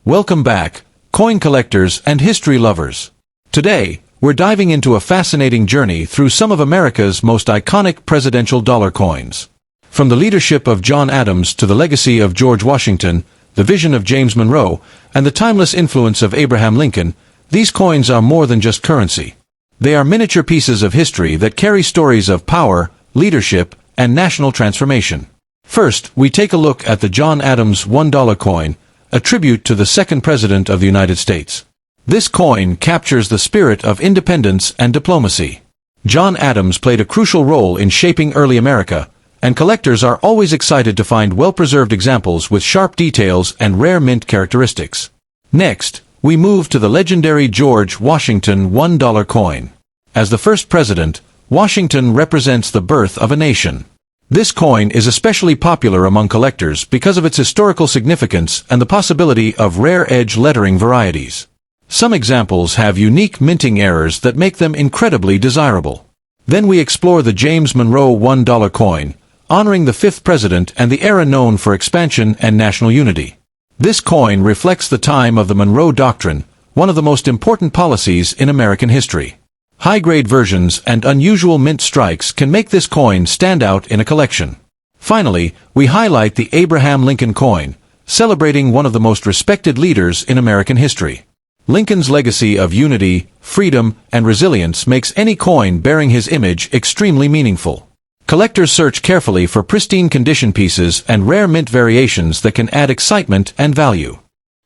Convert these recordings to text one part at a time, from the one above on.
Welcome back, coin collectors and history lovers. Today, we're diving into a fascinating journey through some of America's most iconic presidential dollar coins. From the leadership of John Adams to the legacy of George Washington, the vision of James Monroe, and the timeless influence of Abraham Lincoln, these coins are more than just currency. They are miniature pieces of history that carry stories of power, leadership, and national transformation. First, we take a look at the John Adams $1 coin, a tribute to the second President of the United States. This coin captures the spirit of independence and diplomacy. John Adams played a crucial role in shaping early America, and collectors are always excited to find well-preserved examples with sharp details and rare mint characteristics. Next, we move to the legendary George Washington $1 coin. As the first president, Washington represents the birth of a nation. This coin is especially popular among collectors because of its historical significance and the possibility of rare edge lettering varieties. Some examples have unique minting errors that make them incredibly desirable. Then we explore the James Monroe $1 coin, honoring the fifth president and the era known for expansion and national unity. This coin reflects the time of the Monroe Doctrine, one of the most important policies in American history. High-grade versions and unusual mint strikes can make this coin stand out in a collection. Finally, we highlight the Abraham Lincoln coin, celebrating one of the most respected leaders in American history. Lincoln's legacy of unity, freedom, and resilience makes any coin bearing his image extremely meaningful. Collectors search carefully for pristine condition pieces and rare mint variations that can add excitement and value.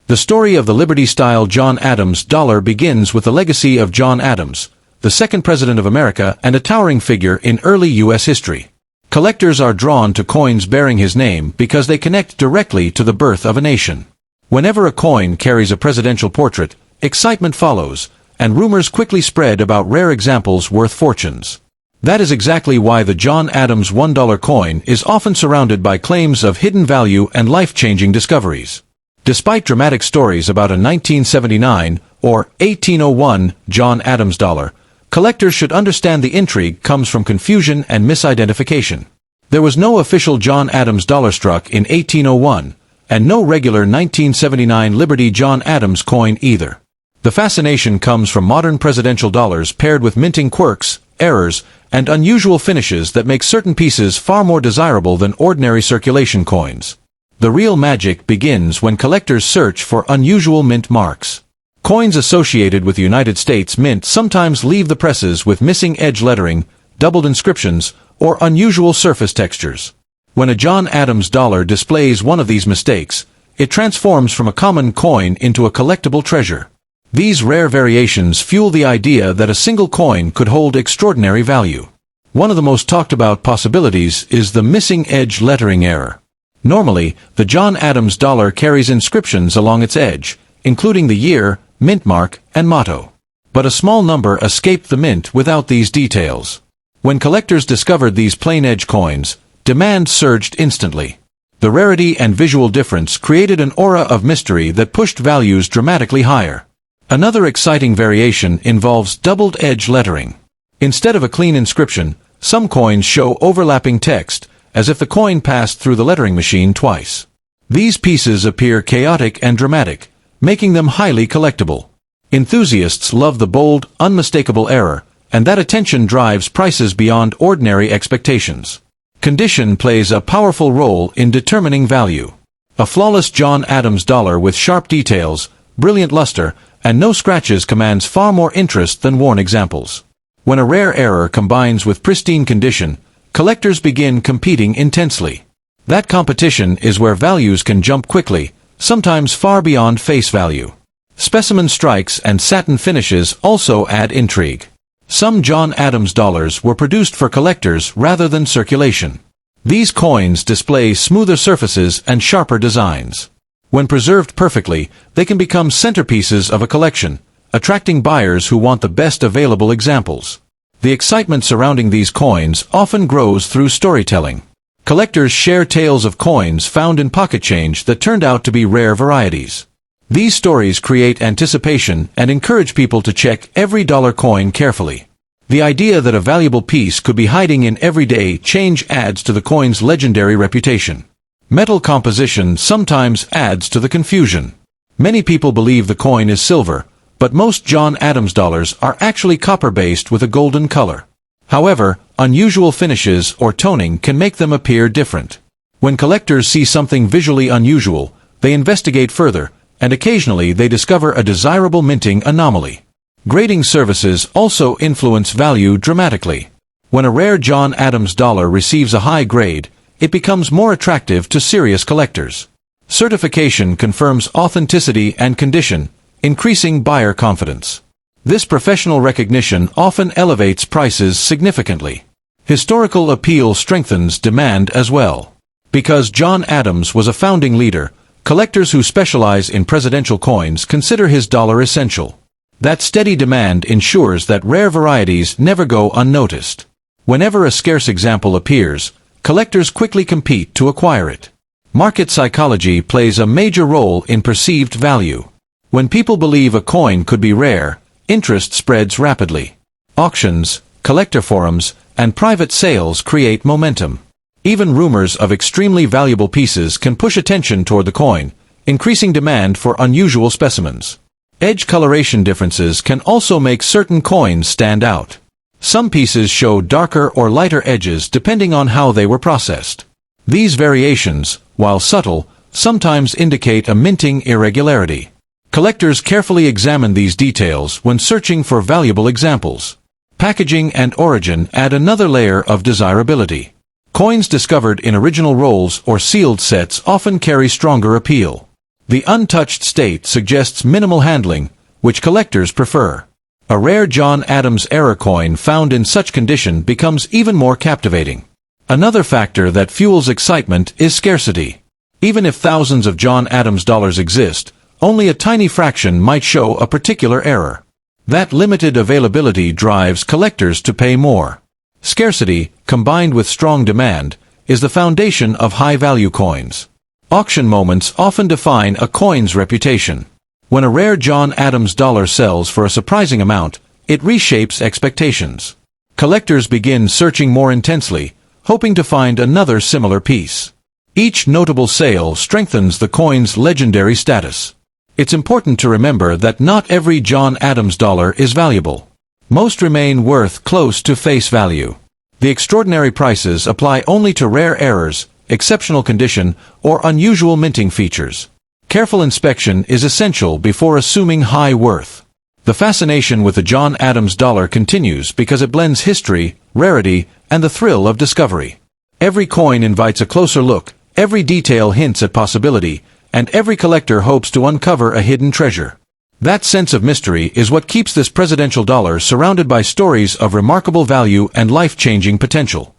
The story of the Liberty-style John Adams dollar begins with the legacy of John Adams, the second president of America and a towering figure in early U.S. history. Collectors are drawn to coins bearing his name because they connect directly to the birth of a nation. Whenever a coin carries a presidential portrait, excitement follows, and rumors quickly spread about rare examples worth fortunes. That is exactly why the John Adams $1 coin is often surrounded by claims of hidden value and life-changing discoveries. Despite dramatic stories about a 1979 or 1801 John Adams dollar, collectors should understand the intrigue comes from confusion and misidentification. There was no official John Adams dollar struck in 1801, and no regular 1979 Liberty John Adams coin either. The fascination comes from modern presidential dollars paired with minting quirks, errors, and unusual finishes that make certain pieces far more desirable than ordinary circulation coins. The real magic begins when collectors search for unusual mint marks. Coins associated with the United States Mint sometimes leave the presses with missing edge lettering, doubled inscriptions, or unusual surface textures. When a John Adams dollar displays one of these mistakes, it transforms from a common coin into a collectible treasure. These rare variations fuel the idea that a single coin could hold extraordinary value. One of the most talked about possibilities is the missing edge lettering error. Normally, the John Adams dollar carries inscriptions along its edge, including the year, mint mark, and motto. But a small number escaped the mint without these details. When collectors discovered these plain edge coins, demand surged instantly. The rarity and visual difference created an aura of mystery that pushed values dramatically higher. Another exciting variation involves doubled edge lettering. Instead of a clean inscription, some coins show overlapping text, as if the coin passed through the lettering machine twice. These pieces appear chaotic and dramatic, making them highly collectible. Enthusiasts love the bold, unmistakable error, and that attention drives prices beyond ordinary expectations. Condition plays a powerful role in determining value. A flawless John Adams dollar with sharp details, brilliant luster, and no scratches commands far more interest than worn examples. When a rare error combines with pristine condition, collectors begin competing intensely. That competition is where values can jump quickly, sometimes far beyond face value. Specimen strikes and satin finishes also add intrigue. Some John Adams dollars were produced for collectors rather than circulation. These coins display smoother surfaces and sharper designs. When preserved perfectly, they can become centerpieces of a collection, attracting buyers who want the best available examples. The excitement surrounding these coins often grows through storytelling. Collectors share tales of coins found in pocket change that turned out to be rare varieties. These stories create anticipation and encourage people to check every dollar coin carefully. The idea that a valuable piece could be hiding in everyday change adds to the coin's legendary reputation. Metal composition sometimes adds to the confusion. Many people believe the coin is silver, but most John Adams dollars are actually copper-based with a golden color. However, unusual finishes or toning can make them appear different. When collectors see something visually unusual, they investigate further, and occasionally they discover a desirable minting anomaly. Grading services also influence value dramatically. When a rare John Adams dollar receives a high grade, it becomes more attractive to serious collectors. Certification confirms authenticity and condition, increasing buyer confidence. This professional recognition often elevates prices significantly. Historical appeal strengthens demand as well. Because John Adams was a founding leader, collectors who specialize in presidential coins consider his dollar essential. That steady demand ensures that rare varieties never go unnoticed. Whenever a scarce example appears, collectors quickly compete to acquire it. Market psychology plays a major role in perceived value. When people believe a coin could be rare, interest spreads rapidly. Auctions, collector forums, and private sales create momentum. Even rumors of extremely valuable pieces can push attention toward the coin, increasing demand for unusual specimens. Edge coloration differences can also make certain coins stand out. Some pieces show darker or lighter edges depending on how they were processed. These variations, while subtle, sometimes indicate a minting irregularity. Collectors carefully examine these details when searching for valuable examples. Packaging and origin add another layer of desirability. Coins discovered in original rolls or sealed sets often carry stronger appeal. The untouched state suggests minimal handling, which collectors prefer. A rare John Adams era coin found in such condition becomes even more captivating. Another factor that fuels excitement is scarcity. Even if thousands of John Adams dollars exist, only a tiny fraction might show a particular error. That limited availability drives collectors to pay more. Scarcity, combined with strong demand, is the foundation of high-value coins. Auction moments often define a coin's reputation. When a rare John Adams dollar sells for a surprising amount, it reshapes expectations. Collectors begin searching more intensely, hoping to find another similar piece. Each notable sale strengthens the coin's legendary status. It's important to remember that not every John Adams dollar is valuable. Most remain worth close to face value. The extraordinary prices apply only to rare errors, exceptional condition, or unusual minting features. Careful inspection is essential before assuming high worth. The fascination with the John Adams dollar continues because it blends history, rarity, and the thrill of discovery. Every coin invites a closer look, every detail hints at possibility, and every collector hopes to uncover a hidden treasure. That sense of mystery is what keeps this presidential dollar surrounded by stories of remarkable value and life-changing potential.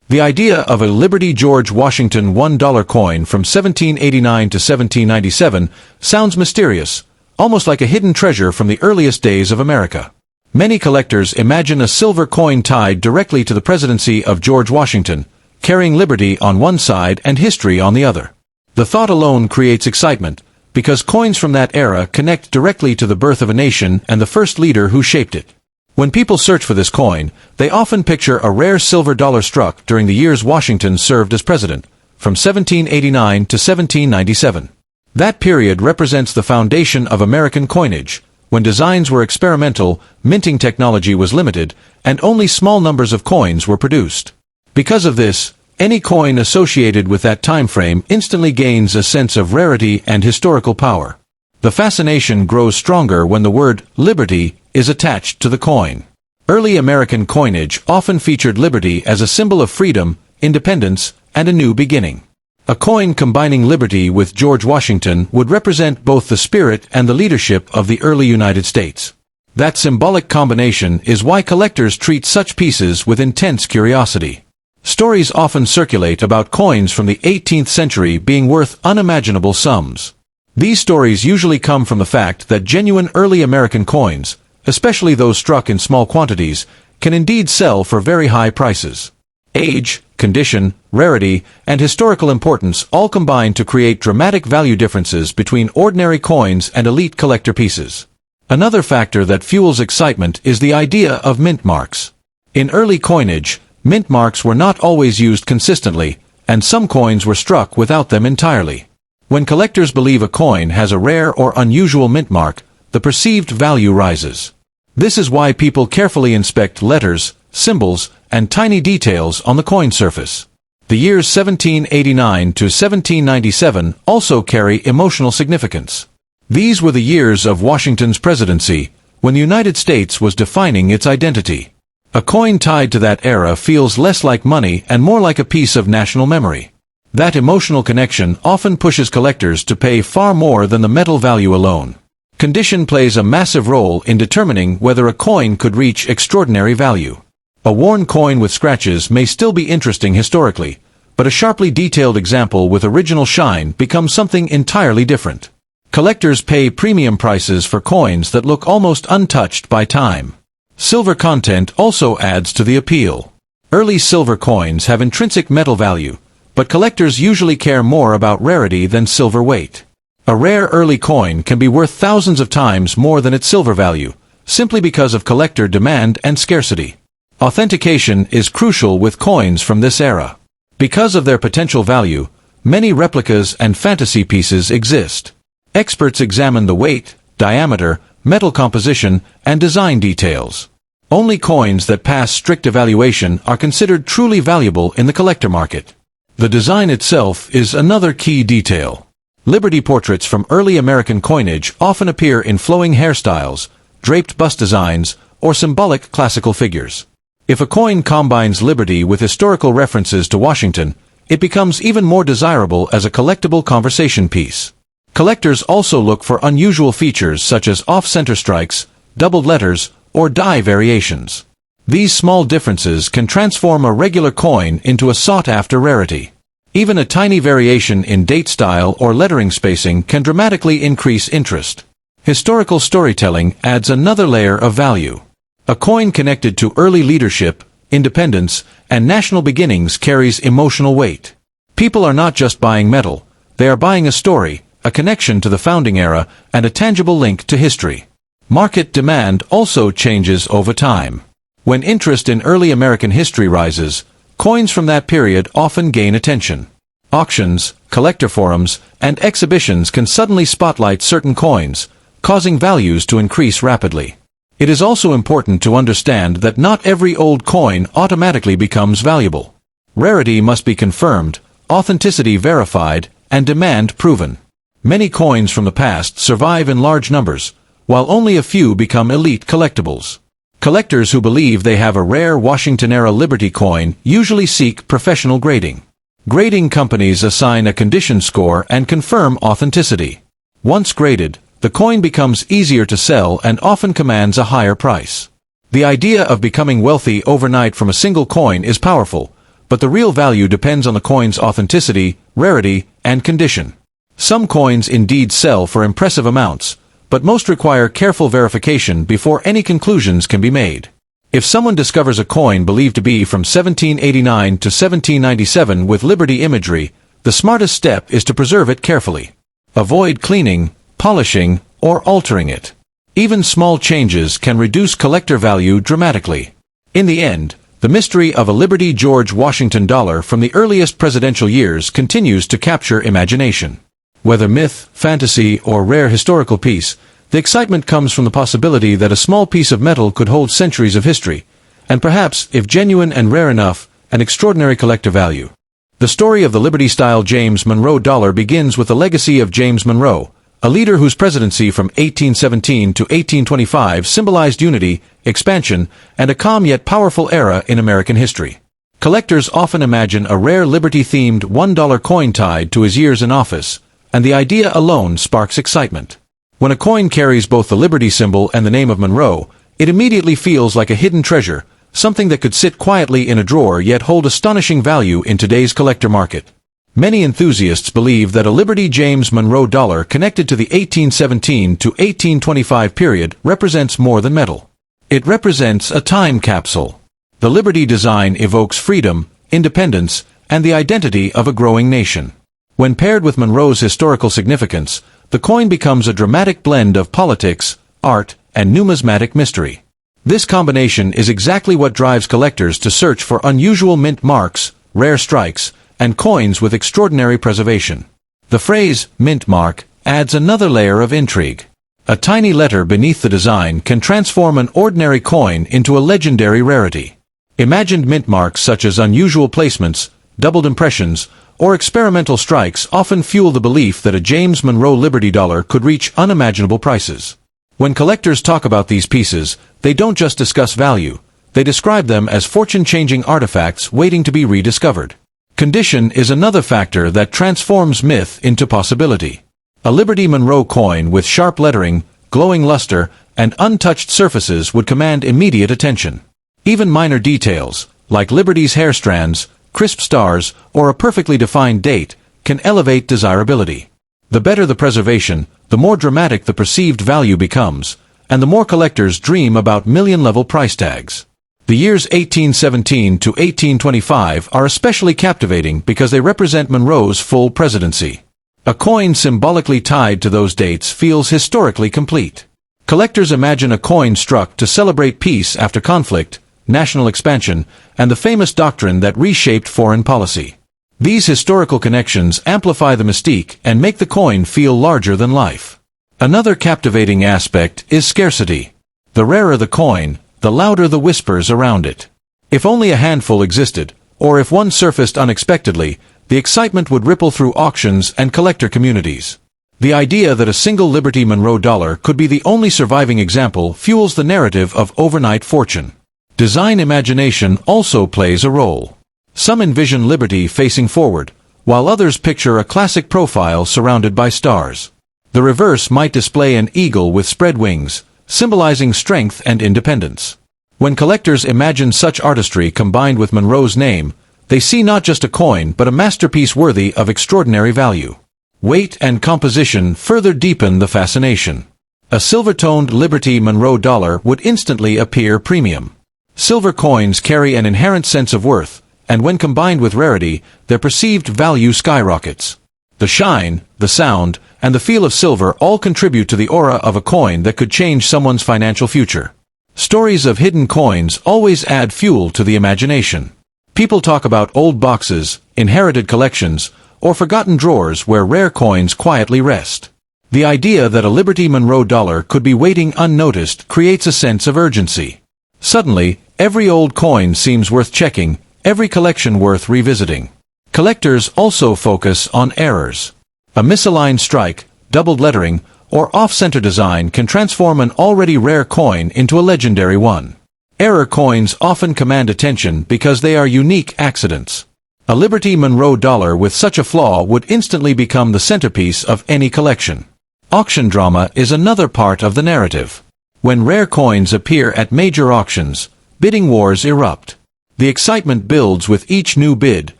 The idea of a Liberty George Washington $1 coin from 1789 to 1797 sounds mysterious, almost like a hidden treasure from the earliest days of America. Many collectors imagine a silver coin tied directly to the presidency of George Washington, carrying liberty on one side and history on the other. The thought alone creates excitement, because coins from that era connect directly to the birth of a nation and the first leader who shaped it. When people search for this coin, they often picture a rare silver dollar struck during the years Washington served as president, from 1789 to 1797. That period represents the foundation of American coinage, when designs were experimental, minting technology was limited, and only small numbers of coins were produced. Because of this, any coin associated with that time frame instantly gains a sense of rarity and historical power. The fascination grows stronger when the word liberty is attached to the coin. Early American coinage often featured liberty as a symbol of freedom, independence, and a new beginning. A coin combining liberty with George Washington would represent both the spirit and the leadership of the early United States. That symbolic combination is why collectors treat such pieces with intense curiosity. Stories often circulate about coins from the 18th century being worth unimaginable sums. These stories usually come from the fact that genuine early American coins, especially those struck in small quantities, can indeed sell for very high prices. Age, condition, rarity, and historical importance all combine to create dramatic value differences between ordinary coins and elite collector pieces. Another factor that fuels excitement is the idea of mint marks. In early coinage, mint marks were not always used consistently, and some coins were struck without them entirely. When collectors believe a coin has a rare or unusual mint mark, the perceived value rises. This is why people carefully inspect letters, symbols, and tiny details on the coin surface. The years 1789 to 1797 also carry emotional significance. These were the years of Washington's presidency, when the United States was defining its identity. A coin tied to that era feels less like money and more like a piece of national memory. That emotional connection often pushes collectors to pay far more than the metal value alone. Condition plays a massive role in determining whether a coin could reach extraordinary value. A worn coin with scratches may still be interesting historically, but a sharply detailed example with original shine becomes something entirely different. Collectors pay premium prices for coins that look almost untouched by time. Silver content also adds to the appeal. Early silver coins have intrinsic metal value, but collectors usually care more about rarity than silver weight. A rare early coin can be worth thousands of times more than its silver value, simply because of collector demand and scarcity. Authentication is crucial with coins from this era. Because of their potential value, many replicas and fantasy pieces exist. Experts examine the weight, diameter, metal composition, and design details. Only coins that pass strict evaluation are considered truly valuable in the collector market. The design itself is another key detail. Liberty portraits from early American coinage often appear in flowing hairstyles, draped bust designs, or symbolic classical figures. If a coin combines liberty with historical references to Washington, it becomes even more desirable as a collectible conversation piece. Collectors also look for unusual features such as off-center strikes, doubled letters, or die variations. These small differences can transform a regular coin into a sought-after rarity. Even a tiny variation in date style or lettering spacing can dramatically increase interest. Historical storytelling adds another layer of value. A coin connected to early leadership, independence, and national beginnings carries emotional weight. People are not just buying metal, they are buying a story, a connection to the founding era, and a tangible link to history. Market demand also changes over time. When interest in early American history rises, coins from that period often gain attention. Auctions, collector forums, and exhibitions can suddenly spotlight certain coins, causing values to increase rapidly. It is also important to understand that not every old coin automatically becomes valuable. Rarity must be confirmed, authenticity verified, and demand proven. Many coins from the past survive in large numbers, while only a few become elite collectibles. Collectors who believe they have a rare Washington-era Liberty coin usually seek professional grading. Grading companies assign a condition score and confirm authenticity. Once graded, the coin becomes easier to sell and often commands a higher price. The idea of becoming wealthy overnight from a single coin is powerful, but the real value depends on the coin's authenticity, rarity, and condition. Some coins indeed sell for impressive amounts, but most require careful verification before any conclusions can be made. If someone discovers a coin believed to be from 1789 to 1797 with Liberty imagery, the smartest step is to preserve it carefully. Avoid cleaning, polishing, or altering it. Even small changes can reduce collector value dramatically. In the end, the mystery of a Liberty George Washington dollar from the earliest presidential years continues to capture imagination. Whether myth, fantasy, or rare historical piece, the excitement comes from the possibility that a small piece of metal could hold centuries of history, and perhaps, if genuine and rare enough, an extraordinary collector value. The story of the Liberty-style James Monroe dollar begins with the legacy of James Monroe, a leader whose presidency from 1817 to 1825 symbolized unity, expansion, and a calm yet powerful era in American history. Collectors often imagine a rare Liberty-themed $1 coin tied to his years in office, and the idea alone sparks excitement. When a coin carries both the Liberty symbol and the name of Monroe, it immediately feels like a hidden treasure, something that could sit quietly in a drawer yet hold astonishing value in today's collector market. Many enthusiasts believe that a Liberty James Monroe dollar connected to the 1817 to 1825 period represents more than metal. It represents a time capsule. The Liberty design evokes freedom, independence, and the identity of a growing nation. When paired with Monroe's historical significance, the coin becomes a dramatic blend of politics, art, and numismatic mystery. This combination is exactly what drives collectors to search for unusual mint marks, rare strikes, and coins with extraordinary preservation. The phrase, mint mark, adds another layer of intrigue. A tiny letter beneath the design can transform an ordinary coin into a legendary rarity. Imagined mint marks such as unusual placements, doubled impressions, or experimental strikes often fuel the belief that a James Monroe Liberty dollar could reach unimaginable prices. When collectors talk about these pieces, they don't just discuss value, they describe them as fortune-changing artifacts waiting to be rediscovered. Condition is another factor that transforms myth into possibility. A Liberty Monroe coin with sharp lettering, glowing luster, and untouched surfaces would command immediate attention. Even minor details, like Liberty's hair strands, crisp stars, or a perfectly defined date, can elevate desirability. The better the preservation, the more dramatic the perceived value becomes, and the more collectors dream about million-level price tags. The years 1817 to 1825 are especially captivating because they represent Monroe's full presidency. A coin symbolically tied to those dates feels historically complete. Collectors imagine a coin struck to celebrate peace after conflict, national expansion, and the famous doctrine that reshaped foreign policy. These historical connections amplify the mystique and make the coin feel larger than life. Another captivating aspect is scarcity. The rarer the coin, the louder the whispers around it. If only a handful existed, or if one surfaced unexpectedly, the excitement would ripple through auctions and collector communities. The idea that a single Liberty Monroe dollar could be the only surviving example fuels the narrative of overnight fortune. Design imagination also plays a role. Some envision Liberty facing forward, while others picture a classic profile surrounded by stars. The reverse might display an eagle with spread wings, symbolizing strength and independence. When collectors imagine such artistry combined with Monroe's name, they see not just a coin but a masterpiece worthy of extraordinary value. Weight and composition further deepen the fascination. A silver-toned Liberty Monroe dollar would instantly appear premium. Silver coins carry an inherent sense of worth, and when combined with rarity, their perceived value skyrockets. The shine, the sound, and the feel of silver all contribute to the aura of a coin that could change someone's financial future. Stories of hidden coins always add fuel to the imagination. People talk about old boxes, inherited collections, or forgotten drawers where rare coins quietly rest. The idea that a Liberty Monroe dollar could be waiting unnoticed creates a sense of urgency. Suddenly, every old coin seems worth checking, every collection worth revisiting. Collectors also focus on errors. A misaligned strike, doubled lettering, or off-center design can transform an already rare coin into a legendary one. Error coins often command attention because they are unique accidents. A Liberty Monroe dollar with such a flaw would instantly become the centerpiece of any collection. Auction drama is another part of the narrative. When rare coins appear at major auctions, bidding wars erupt. The excitement builds with each new bid,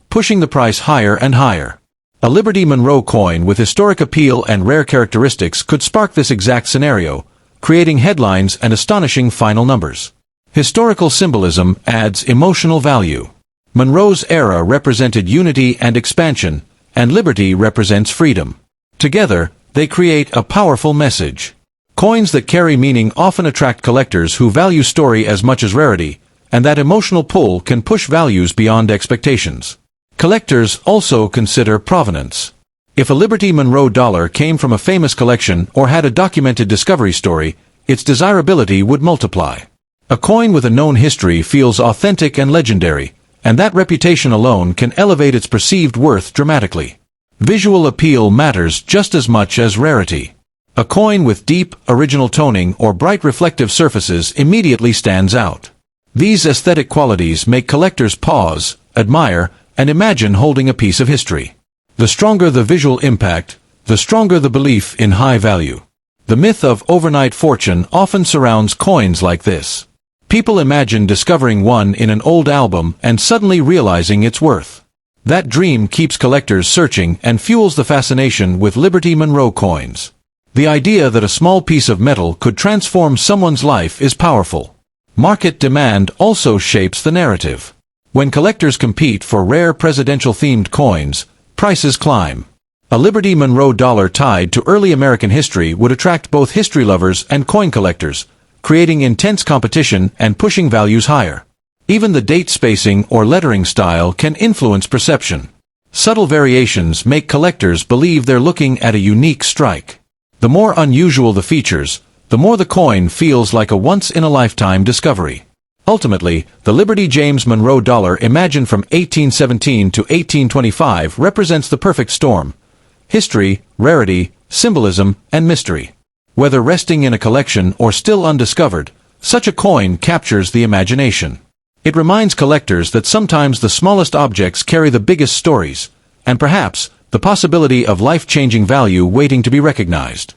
pushing the price higher and higher. A Liberty Monroe coin with historic appeal and rare characteristics could spark this exact scenario, creating headlines and astonishing final numbers. Historical symbolism adds emotional value. Monroe's era represented unity and expansion, and liberty represents freedom. Together, they create a powerful message. Coins that carry meaning often attract collectors who value story as much as rarity, and that emotional pull can push values beyond expectations. Collectors also consider provenance. If a Liberty Monroe dollar came from a famous collection or had a documented discovery story, its desirability would multiply. A coin with a known history feels authentic and legendary, and that reputation alone can elevate its perceived worth dramatically. Visual appeal matters just as much as rarity. A coin with deep, original toning or bright reflective surfaces immediately stands out. These aesthetic qualities make collectors pause, admire, and imagine holding a piece of history. The stronger the visual impact, the stronger the belief in high value. The myth of overnight fortune often surrounds coins like this. People imagine discovering one in an old album and suddenly realizing its worth. That dream keeps collectors searching and fuels the fascination with Liberty Monroe coins. The idea that a small piece of metal could transform someone's life is powerful. Market demand also shapes the narrative. When collectors compete for rare presidential-themed coins, prices climb. A Liberty Monroe dollar tied to early American history would attract both history lovers and coin collectors, creating intense competition and pushing values higher. Even the date spacing or lettering style can influence perception. Subtle variations make collectors believe they're looking at a unique strike. The more unusual the features, the more the coin feels like a once-in-a-lifetime discovery. Ultimately, the Liberty James Monroe dollar imagined from 1817 to 1825 represents the perfect storm: history, rarity, symbolism, and mystery. Whether resting in a collection or still undiscovered, such a coin captures the imagination. It reminds collectors that sometimes the smallest objects carry the biggest stories, and perhaps, the possibility of life-changing value waiting to be recognized.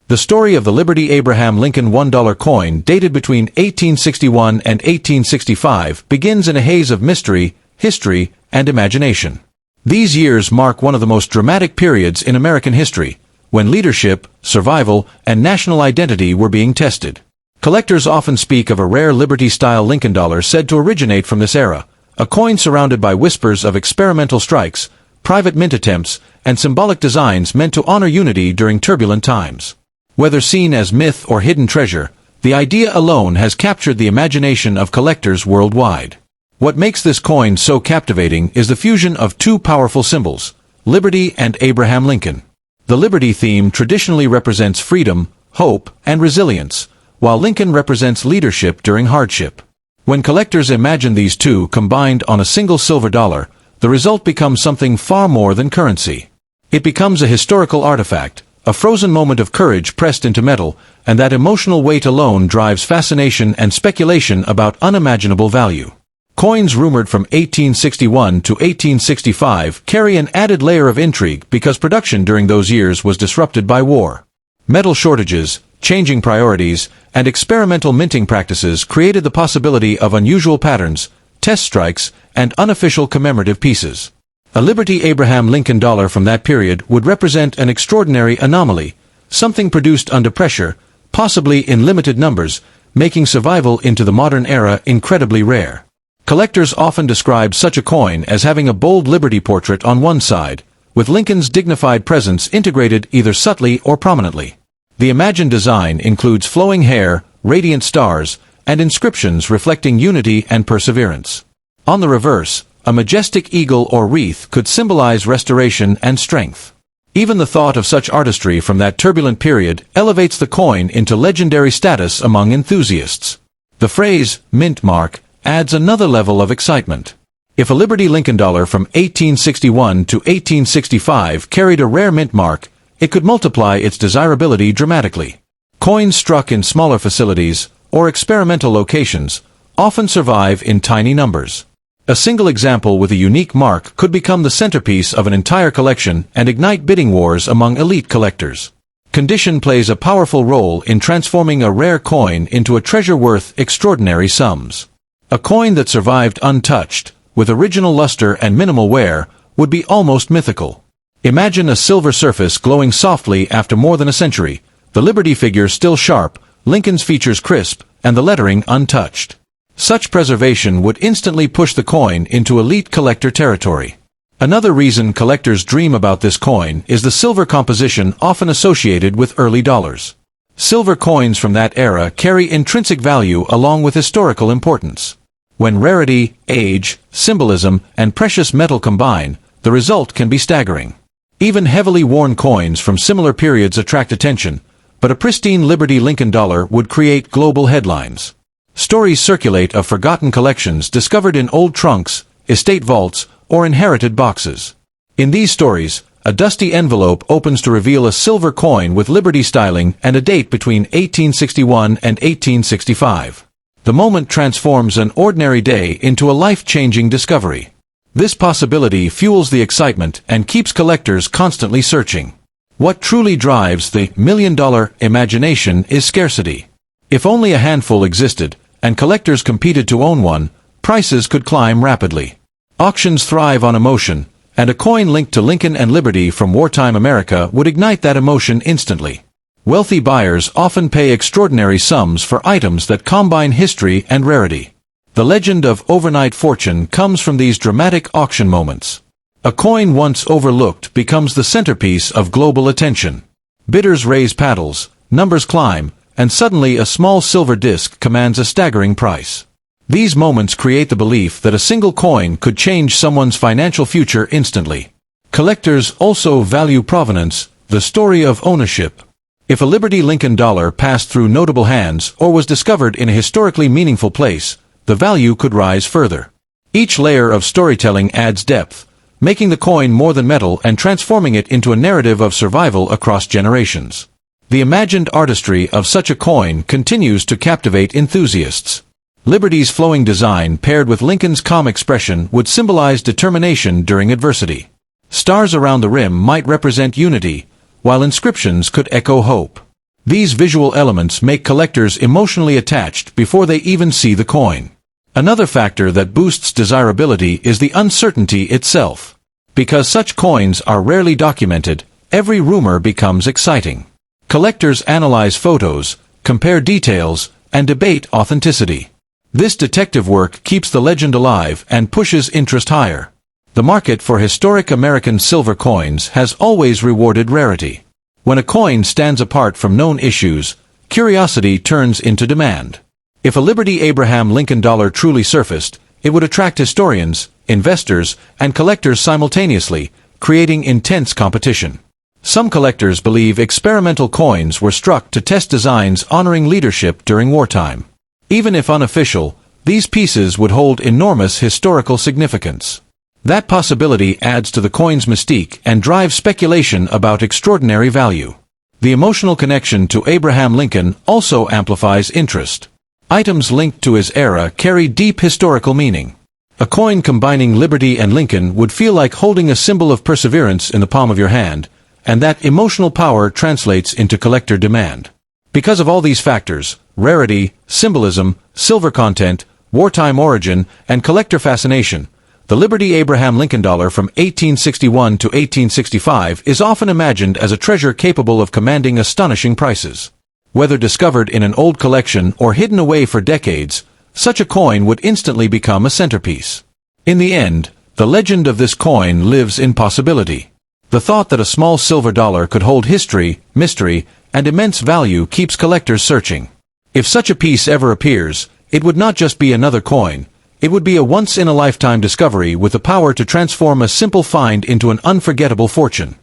The story of the Liberty Abraham Lincoln $1 coin, dated between 1861 and 1865, begins in a haze of mystery, history, and imagination. These years mark one of the most dramatic periods in American history, when leadership, survival, and national identity were being tested. Collectors often speak of a rare Liberty-style Lincoln dollar said to originate from this era, a coin surrounded by whispers of experimental strikes, private mint attempts, and symbolic designs meant to honor unity during turbulent times. Whether seen as myth or hidden treasure, the idea alone has captured the imagination of collectors worldwide. What makes this coin so captivating is the fusion of two powerful symbols, Liberty and Abraham Lincoln. The Liberty theme traditionally represents freedom, hope, and resilience, while Lincoln represents leadership during hardship. When collectors imagine these two combined on a single silver dollar, the result becomes something far more than currency. It becomes a historical artifact, a frozen moment of courage pressed into metal, and that emotional weight alone drives fascination and speculation about unimaginable value. Coins rumored from 1861 to 1865 carry an added layer of intrigue because production during those years was disrupted by war. Metal shortages, changing priorities, and experimental minting practices created the possibility of unusual patterns, test strikes, and unofficial commemorative pieces. A Liberty Abraham Lincoln dollar from that period would represent an extraordinary anomaly, something produced under pressure, possibly in limited numbers, making survival into the modern era incredibly rare. Collectors often describe such a coin as having a bold Liberty portrait on one side, with Lincoln's dignified presence integrated either subtly or prominently. The imagined design includes flowing hair, radiant stars, and inscriptions reflecting unity and perseverance. On the reverse, a majestic eagle or wreath could symbolize restoration and strength. Even the thought of such artistry from that turbulent period elevates the coin into legendary status among enthusiasts. The phrase, mint mark, adds another level of excitement. If a Liberty Lincoln dollar from 1861 to 1865 carried a rare mint mark, it could multiply its desirability dramatically. Coins struck in smaller facilities, or experimental locations, often survive in tiny numbers. A single example with a unique mark could become the centerpiece of an entire collection and ignite bidding wars among elite collectors. Condition plays a powerful role in transforming a rare coin into a treasure worth extraordinary sums. A coin that survived untouched, with original luster and minimal wear, would be almost mythical. Imagine a silver surface glowing softly after more than a century, the Liberty figure still sharp, Lincoln's features crisp, and the lettering untouched. Such preservation would instantly push the coin into elite collector territory. Another reason collectors dream about this coin is the silver composition often associated with early dollars. Silver coins from that era carry intrinsic value along with historical importance. When rarity, age, symbolism, and precious metal combine, the result can be staggering. Even heavily worn coins from similar periods attract attention, but a pristine Liberty Lincoln dollar would create global headlines. Stories circulate of forgotten collections discovered in old trunks, estate vaults, or inherited boxes. In these stories, a dusty envelope opens to reveal a silver coin with Liberty styling and a date between 1861 and 1865. The moment transforms an ordinary day into a life-changing discovery. This possibility fuels the excitement and keeps collectors constantly searching. What truly drives the million-dollar imagination is scarcity. If only a handful existed, and collectors competed to own one, prices could climb rapidly. Auctions thrive on emotion, and a coin linked to Lincoln and Liberty from wartime America would ignite that emotion instantly. Wealthy buyers often pay extraordinary sums for items that combine history and rarity. The legend of overnight fortune comes from these dramatic auction moments. A coin once overlooked becomes the centerpiece of global attention. Bidders raise paddles, numbers climb, and suddenly a small silver disc commands a staggering price. These moments create the belief that a single coin could change someone's financial future instantly. Collectors also value provenance, the story of ownership. If a Liberty Lincoln dollar passed through notable hands or was discovered in a historically meaningful place, the value could rise further. Each layer of storytelling adds depth, making the coin more than metal and transforming it into a narrative of survival across generations. The imagined artistry of such a coin continues to captivate enthusiasts. Liberty's flowing design paired with Lincoln's calm expression would symbolize determination during adversity. Stars around the rim might represent unity, while inscriptions could echo hope. These visual elements make collectors emotionally attached before they even see the coin. Another factor that boosts desirability is the uncertainty itself. Because such coins are rarely documented, every rumor becomes exciting. Collectors analyze photos, compare details, and debate authenticity. This detective work keeps the legend alive and pushes interest higher. The market for historic American silver coins has always rewarded rarity. When a coin stands apart from known issues, curiosity turns into demand. If a Liberty Abraham Lincoln dollar truly surfaced, it would attract historians, investors, and collectors simultaneously, creating intense competition. Some collectors believe experimental coins were struck to test designs honoring leadership during wartime. Even if unofficial, these pieces would hold enormous historical significance. That possibility adds to the coin's mystique and drives speculation about extraordinary value. The emotional connection to Abraham Lincoln also amplifies interest. Items linked to his era carry deep historical meaning. A coin combining Liberty and Lincoln would feel like holding a symbol of perseverance in the palm of your hand, and that emotional power translates into collector demand. Because of all these factors, rarity, symbolism, silver content, wartime origin, and collector fascination, the Liberty Abraham Lincoln dollar from 1861 to 1865 is often imagined as a treasure capable of commanding astonishing prices. Whether discovered in an old collection or hidden away for decades, such a coin would instantly become a centerpiece. In the end, the legend of this coin lives in possibility. The thought that a small silver dollar could hold history, mystery, and immense value keeps collectors searching. If such a piece ever appears, it would not just be another coin. It would be a once-in-a-lifetime discovery with the power to transform a simple find into an unforgettable fortune.